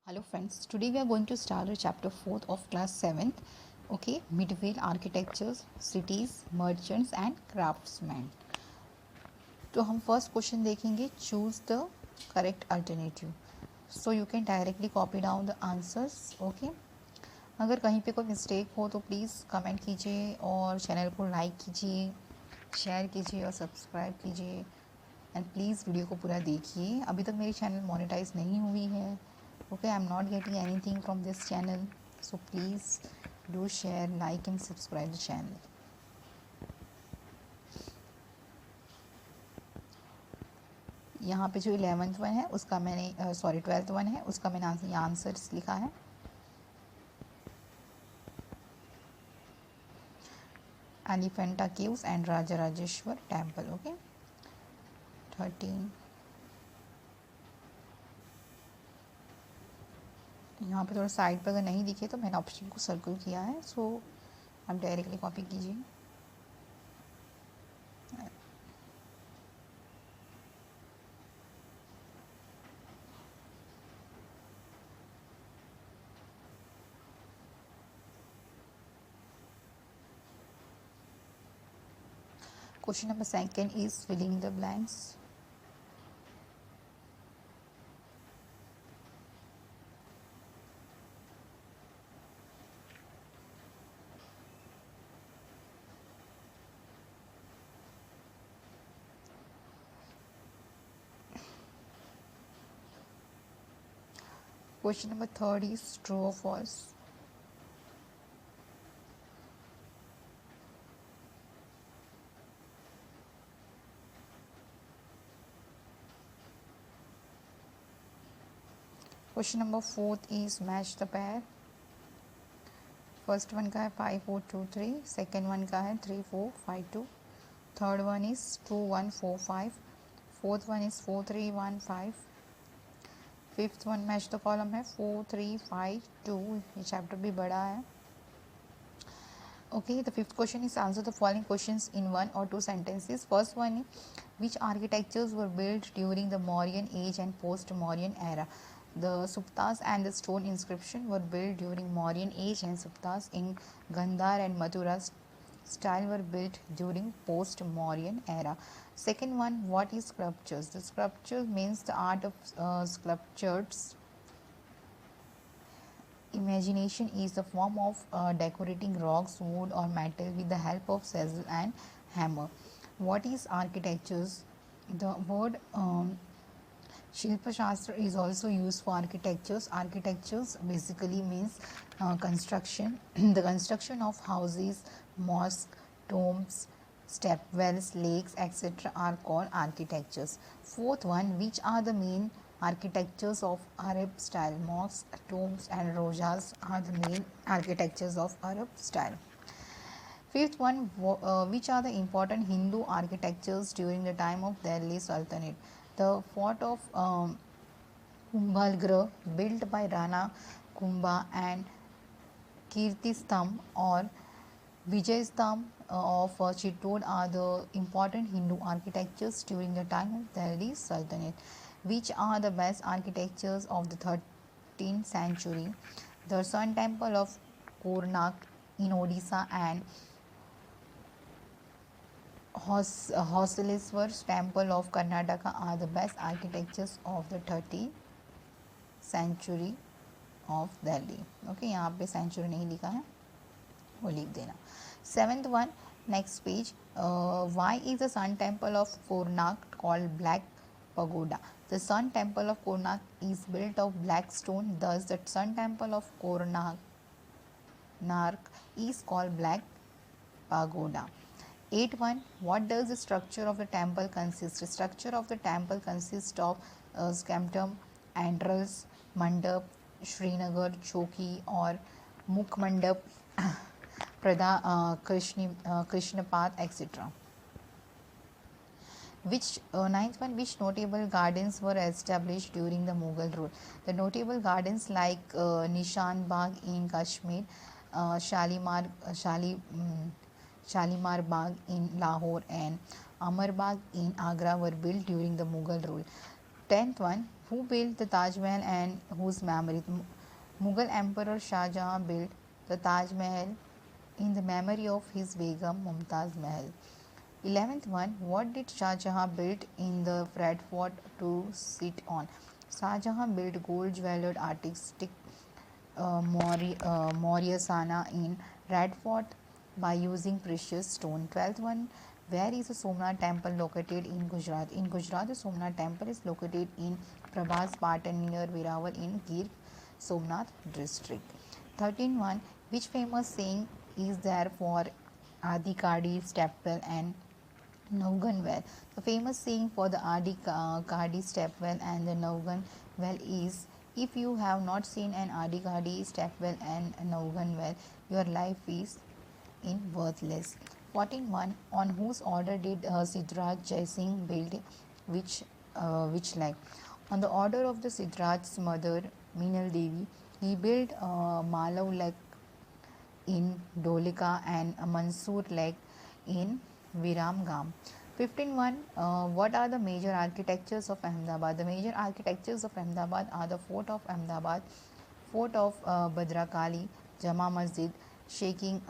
Hello friends, today we are going to start a chapter 4th of class 7th. Okay, Medieval architectures, cities, merchants and craftsmen. तो हम first question देखेंगे, choose the correct alternative. So you can directly copy down the answers. Okay, अगर कहीं पे कोई mistake हो तो please comment कीजिए और चैनल को लाइक कीजिए, शेयर कीजिए और सब्सक्राइब कीजिए. एंड प्लीज़ वीडियो को पूरा देखिए. अभी तक मेरी चैनल मोनेटाइज नहीं हुई है. Okay, I'm not getting anything from this channel, so please do share, like and subscribe the channel. यहाँ पे जो 11th वन है उसका मैंने 12th वन है उसका मैंने आंसर्स लिखा है. Elephanta caves and Rajarajeshwar temple. Okay, 13. यहाँ पे थोड़ा साइड पर अगर नहीं दिखे तो मैंने ऑप्शन को सर्कल किया है, सो आप डायरेक्टली कॉपी कीजिए. Question number 2 is filling the blanks. Question number 3 is true or false. Question number 4 is match the pair. First one का है 5 4 2 3, सेकेंड वन का है 3 4 5 2, third one is 2 1 4 5, fourth one is 4 3 1 5, fifth one match the column है 4 3 5 2. ये chapter भी बड़ा है. Okay, the fifth question is answer the following questions in 1 or 2 sentences. First one, which architectures were built during the Mauryan age and post-Mauryan era? The suptas and the stone inscription were built during Mauryan age, and suptas in Gandhar and Mathura style were built during post-Mauryan era. Second one, what is sculptures? The sculpture means the art of sculptures. Imagination is the form of decorating rocks, wood or metal with the help of chisel and hammer. What is architectures? The word Shilpa Shastra is also used for architectures. Architectures basically means construction. The construction of houses, mosques, tombs, stepwells, lakes, etc. are called architectures. Fourth one, which are the main architectures of Arab style? Mosques, tombs and rojas are the main architectures of Arab style. Fifth one, which are the important Hindu architectures during the time of Delhi Sultanate? The fort of Kumbhalgarh, built by Rana Kumbha, and Kirtistam or Vijayastam of Chittor are the important Hindu architectures during the time of Delhi Sultanate. Which are the best architectures of the 13th century? The Sun Temple of Kornak in Odisha and Hoseleswar Temple of Karnataka are the best architectures of the 30th century of Delhi. Okay, यहाँ पे century नहीं लिखा है, वो लिख देना. Seventh one, next page. Why is the Sun Temple of Kornak called Black Pagoda? The Sun Temple of Kornak is built of black stone, thus the Sun Temple of Kornak is called Black Pagoda. 8.1. What does the structure of the temple consist? The structure of the temple consists of scamtum, antrals, mandap, Srinagar, Choki or Mukh Mandap, Krishnapath, etc. Ninth one, which notable gardens were established during the Mughal rule? The notable gardens like Nishan Bagh in Kashmir, Shalimar Bagh in Lahore and Amar Bagh in Agra were built during the Mughal rule. 10th one, who built the Taj Mahal and whose memory? Mughal Emperor Shah Jahan built the Taj Mahal in the memory of his Begum Mumtaz Mahal. 11th one, what did Shah Jahan build in the Red Fort to sit on? Shah Jahan built gold jeweled artistic Maurya Sana in Red Fort by using precious stone. 12th one, where is the Somnath temple located in Gujarat? In Gujarat, the Somnath temple is located in Prabhas Patan near Verawal in Gir Somnath district. 13th one, which famous saying is there for Adi Kadi, Stepwell and Naugan well. The famous saying for the Adi Kadi step well and the Naugan well is, if you have not seen an Adi Kadi step well and a Naugan well, your life is in worthless. 14.1, on whose order did Siddharth Jaisingh build which leg? On the order of the Siddharth's mother Meenal Devi, he built Malav leg in Dholika and Mansoor Lake in Viramgam. 15.1, what are the major architectures of Ahmedabad? The major architectures of Ahmedabad are the Fort of Ahmedabad, Fort of Badrakali, Jama Masjid, shaking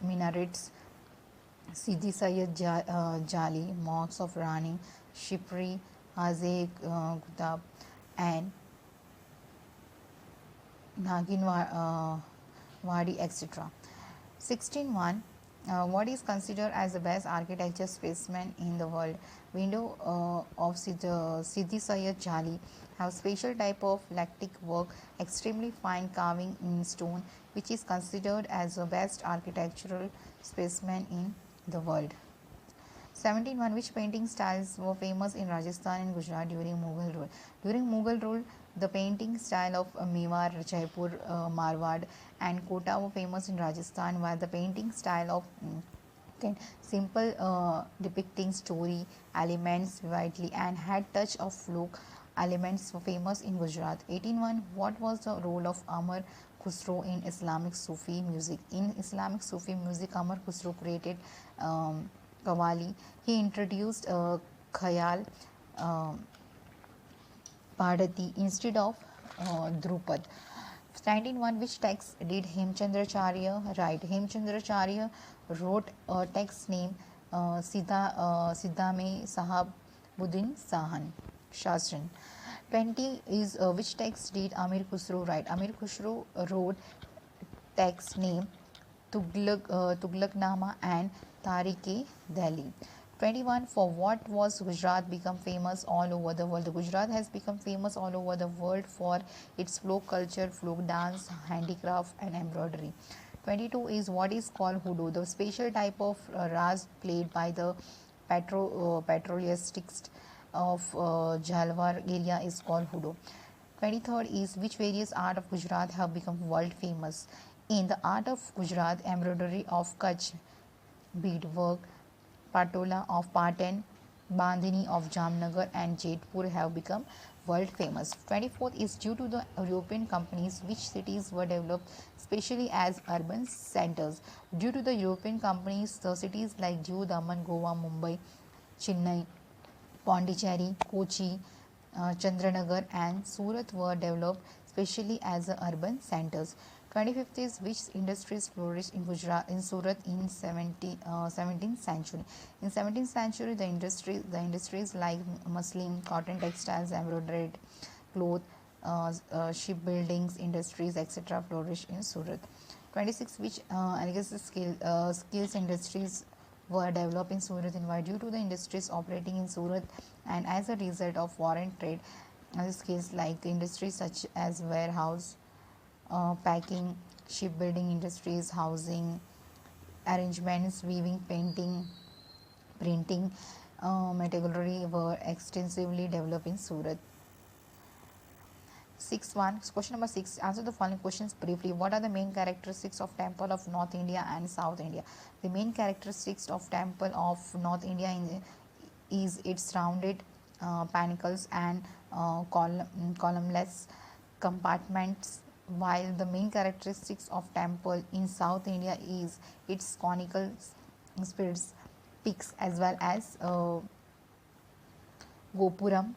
minarets, Sidi Sayyid Jali, mosques of Rani, Shipri, Haze Kutab, and Naginwadi, etc. 16.1, what is considered as the best architecture specimen in the world? Window of Sidi Sayyid Jali have special type of lactic work, extremely fine carving in stone, which is considered as the best architectural specimen in the world. 17.1, which painting styles were famous in Rajasthan and Gujarat during Mughal rule? During Mughal rule, the painting style of Mewar, Jaipur, Marwad and Kota were famous in Rajasthan, while the painting style of simple depicting story elements vividly and had touch of folk elements were famous in Gujarat. 18.1, what was the role of Amar Khusro in Islamic Sufi music? In Islamic Sufi music, Amar Khusro created Qawwali. He introduced Khayal Bhadati instead of Drupad. 19.1, which text did Hemchandracharya write? Hemchandracharya wrote a text named Siddhame Sahabuddin Shastran. 20 is which text did Amir Khusro write? Amir Khusro wrote text named Tughlaqnama and Tarikh-e Delhi. 21, for what was Gujarat become famous all over the world? Gujarat has become famous all over the world for its folk culture, folk dance, handicraft and embroidery. 22 is what is called hoodoo, the special type of ras played by the patriotists of Jalwar area is called hoodoo. 23rd is which various art of Gujarat have become world famous? In the art of Gujarat, embroidery of Kutch, beadwork, Patola of Patan, Bandhani of Jamnagar and Jodhpur have become world famous. 24th is due to the European companies, which cities were developed specially as urban centers. Due to the European companies, the cities like Diu, Daman, Goa, Mumbai, Chennai, Pondicherry, Kochi, Chandranagar and Surat were developed specially as urban centers. 25th is which industries flourished in Gujarat in Surat in 17th century. In 17th century, the industries like muslin, cotton textiles, embroidered cloth, shipbuildings, industries, etc. flourished in Surat. 26, which skills industries were developed in Surat in due to the industries operating in Surat and as a result of foreign trade. Skills like industries such as warehouse, packing, shipbuilding industries, housing, arrangements, weaving, painting, printing, metallurgy were extensively developed in Surat. Question number 6, answer the following questions briefly. What are the main characteristics of temple of North India and South India? The main characteristics of temple of North India is its rounded pinnacles and columnless compartments, while the main characteristics of temple in South India is its conical spires, peaks as well as gopuram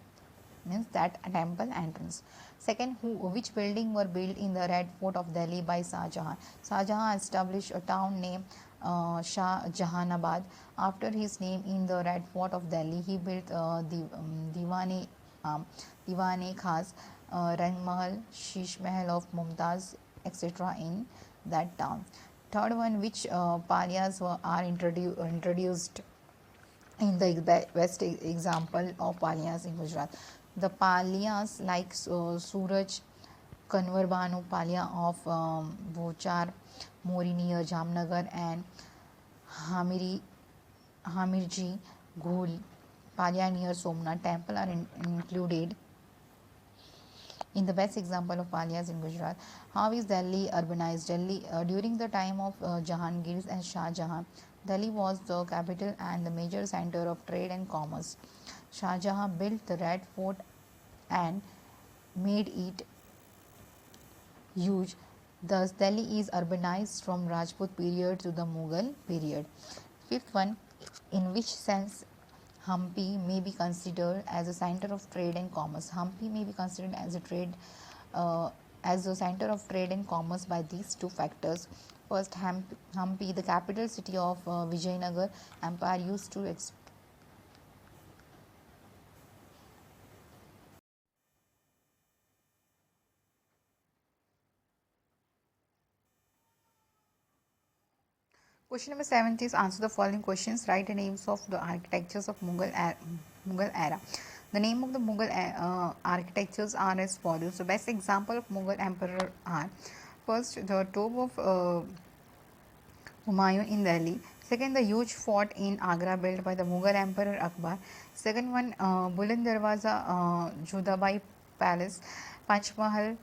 means that temple entrance. Second, which building were built in the Red Fort of Delhi by Shah Jahan? Shah Jahan established a town named Shah Jahanabad after his name in the Red Fort of Delhi. He built the um, Diwane Khas, Rang Mahal, Sheesh Mahal of Mumtaz, etc. in that town. Third one, which palyas are introduced in the best example of palyas in Gujarat? The palyas like Suraj, Kanwar Banu Palya of Bochar, Mori near Jamnagar, and Hamiri, Hamirji Ghul Palya near Somnath temple are included in the best example of Palyas in Gujarat. How is Delhi urbanized? Delhi, during the time of Jahangir and Shah Jahan, Delhi was the capital and the major center of trade and commerce. Shah Jahan built the Red Fort and made it huge. Thus, Delhi is urbanized from Rajput period to the Mughal period. Fifth one, in which sense Hampi may be considered as a center of trade and commerce? Hampi may be considered uh, as a center of trade and commerce by these two factors. First, Hampi, the capital city of Vijayanagar Empire, used to Question number 7 is answer the following questions. Write the names of the architectures of Mughal era. The name of the Mughal architectures are as follows. The best example of Mughal emperor are: first, the tomb of Humayun in Delhi. Second, the huge fort in Agra built by the Mughal Emperor Akbar. Second one, Buland Darwaza, Judabai Palace. Panchmahal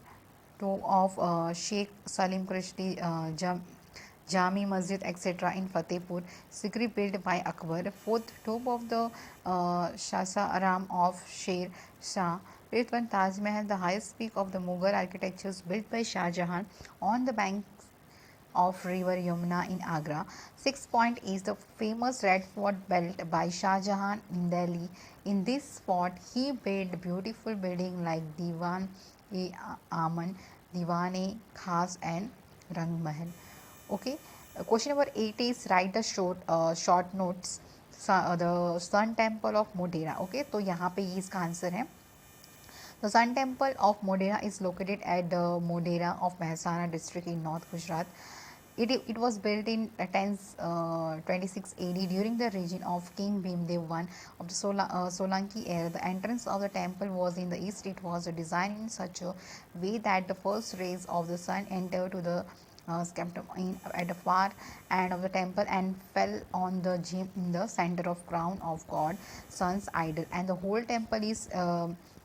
tomb of Sheikh Salim Krishti, Jami Masjid, etc. in Fatehpur, Sikri built by Akbar. Fourth, tomb of the Shasa Aram of Sher Shah. Fifth one, Taj Mahal, the highest peak of the Mughal architectures built by Shah Jahan on the banks of river Yamuna in Agra. Sixth point is the famous Red Fort built by Shah Jahan in Delhi. In this fort, he built beautiful buildings like Diwan-e-Aman, Diwan-e Khas, and Rang Mahal. Okay. Question number 8 is write the short notes. The Sun Temple of Modhera. Okay, तो यहाँ पे ये इसका answer है. The Sun Temple of Modhera is located at the Modhera of Mehsana district in North Gujarat. It was built in 1026 AD during the reign of King Bhimdev I of the Solanki era. The entrance of the temple was in the east. It was designed in such a way that the first rays of the sun entered to the at the far end of the temple and fell on the gem in the center of crown of God, sun's idol, and the whole temple is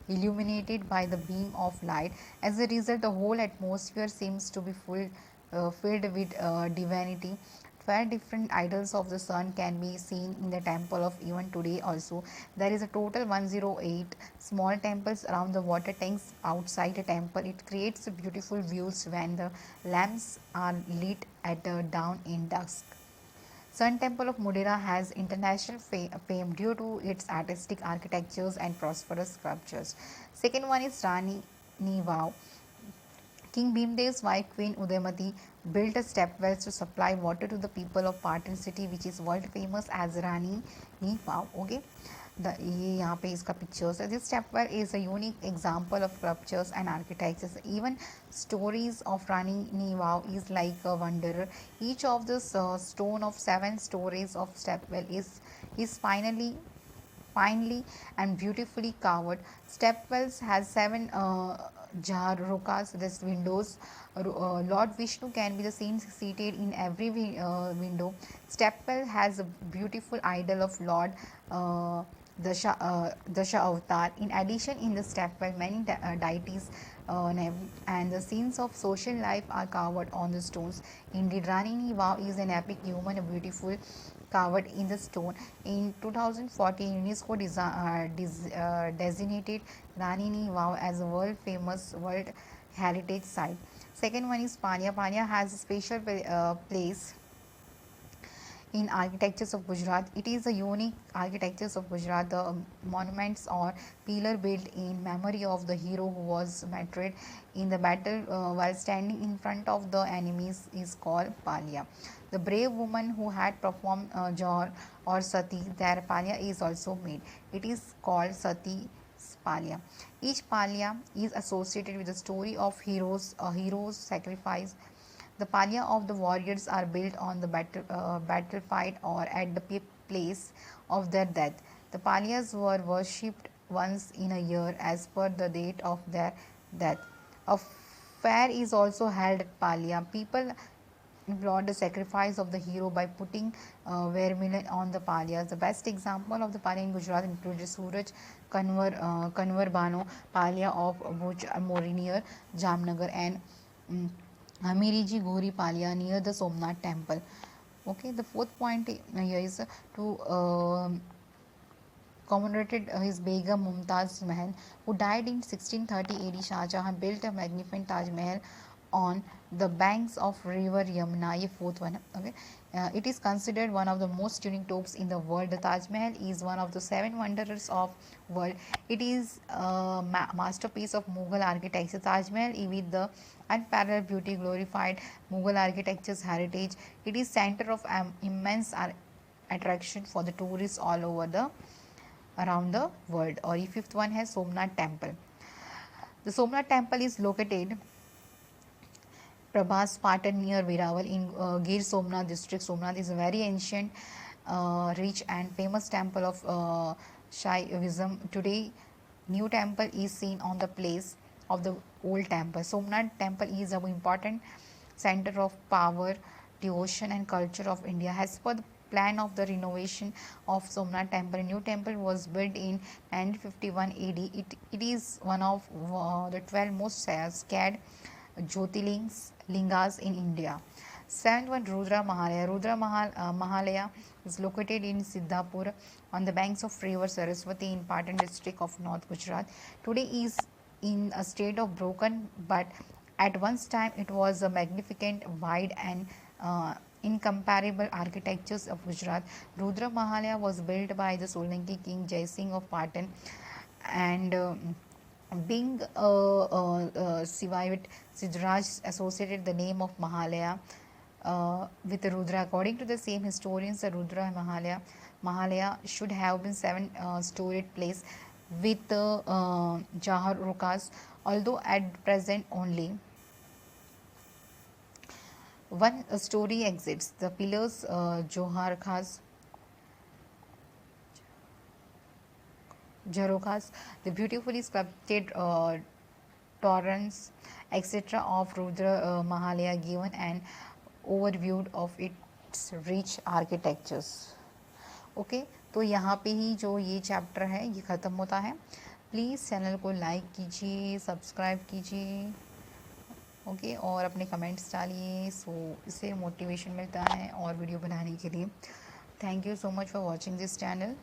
illuminated by the beam of light. As a result, the whole atmosphere seems to be filled with divinity. 12 different idols of the sun can be seen in the temple of even today also. There is a total 108 small temples around the water tanks outside the temple. It creates beautiful views when the lamps are lit at the dawn in dusk. Sun Temple of Modhera has international fame due to its artistic architectures and prosperous sculptures. Second one is Rani Ni Vav. King Bhimdev's wife Queen Udayamati built a stepwells to supply water to the people of Patan city, which is world famous as Rani Ni Vav. Okay, ये यहाँ पे इसका pictures है. This stepwell is a unique example of sculptures and architectures. Even stories of Rani Ni Vav is like a wonder. Each of the stone of 7 stories of stepwell is finely and beautifully carved. Stepwells has 7 jharokas, this windows. Lord Vishnu can be seen seated in every window. Stepwell has a beautiful idol of Lord Dasha Avatar. In addition, in the stepwell, many deities and the scenes of social life are carved on the stones. Indeed, Rani Ni Vav is an epic human, beautiful carved in the stone. In 2014, UNESCO designated Rani Ni Vav as a world famous World Heritage Site. Second one is Panya. Panya has a special place in architectures of Gujarat. It is a unique architectures of Gujarat. The monuments or pillar built in memory of the hero who was martyred in the battle while standing in front of the enemies is called Palya. The brave woman who had performed Jor or Sati, their Palya is also made. It is called Sati Palya. Each Palya is associated with the story of heroes, a hero's sacrifice. The palya of the warriors are built on the battlefield or at the place of their death. The palyas were worshipped once in a year as per the date of their death. A fair is also held at palya. People applaud the sacrifice of the hero by putting vermilion on the palyas. The best example of the palya in Gujarat included Suraj Kanwar Bano palya of Bhuj Mori near Jamnagar and Hamiriji Gori Palya near the Somnath temple. Okay, the fourth point here is to commemorated his Begum Mumtaz Mahal, who died in 1630 AD. Shah Jahan built a magnificent Taj Mahal on the banks of river Yamuna. ये fourth one. Okay, it is considered one of the most unique tombs in the world. The Taj Mahal is one of the seven wonders of world. It is a masterpiece of Mughal architecture. Taj Mahal with the unparalleled beauty glorified Mughal architecture's heritage. It is center of immense attraction for the tourists all over the around the world. और ये fifth one है Somnath temple. The Somnath temple is located Prabhas Patan near Viraval in Gir Somnath district. Somnath is a very ancient, rich and famous temple of Shaivism. Today, new temple is seen on the place of the old temple. Somnath temple is an important center of power, devotion and culture of India. As per the plan of the renovation of Somnath temple, a new temple was built in 951 AD. It is one of the 12 most scared Jyotirlingas in India. Seventh one, Rudra Mahalaya. Mahalaya is located in Siddhapur on the banks of river Saraswati in Patan district of North Gujarat. Today is in a state of broken, but at one time it was a magnificent, wide and incomparable architectures of Gujarat. Rudra Mahalaya was built by the Solanki king Jai Singh of Patan and being survived, Siddharaj associated the name of Mahalaya with Rudra. According to the same historians, the Rudra Mahalaya should have been seven-storied place with Jahar Rukas, although at present only one story exists. The pillars Johar Khas Jarokas, the beautifully sculpted torrents, etc. of Rudra Mahalaya given an overview of its rich architectures. Okay तो यहाँ पे ही जो ये chapter है ये ख़त्म होता है. प्लीज़ चैनल को लाइक कीजिए, सब्सक्राइब कीजिए, ओके और अपने कमेंट्स डालिए. सो इससे मोटिवेशन मिलता है और वीडियो बनाने के लिए. Thank you so much for watching this channel.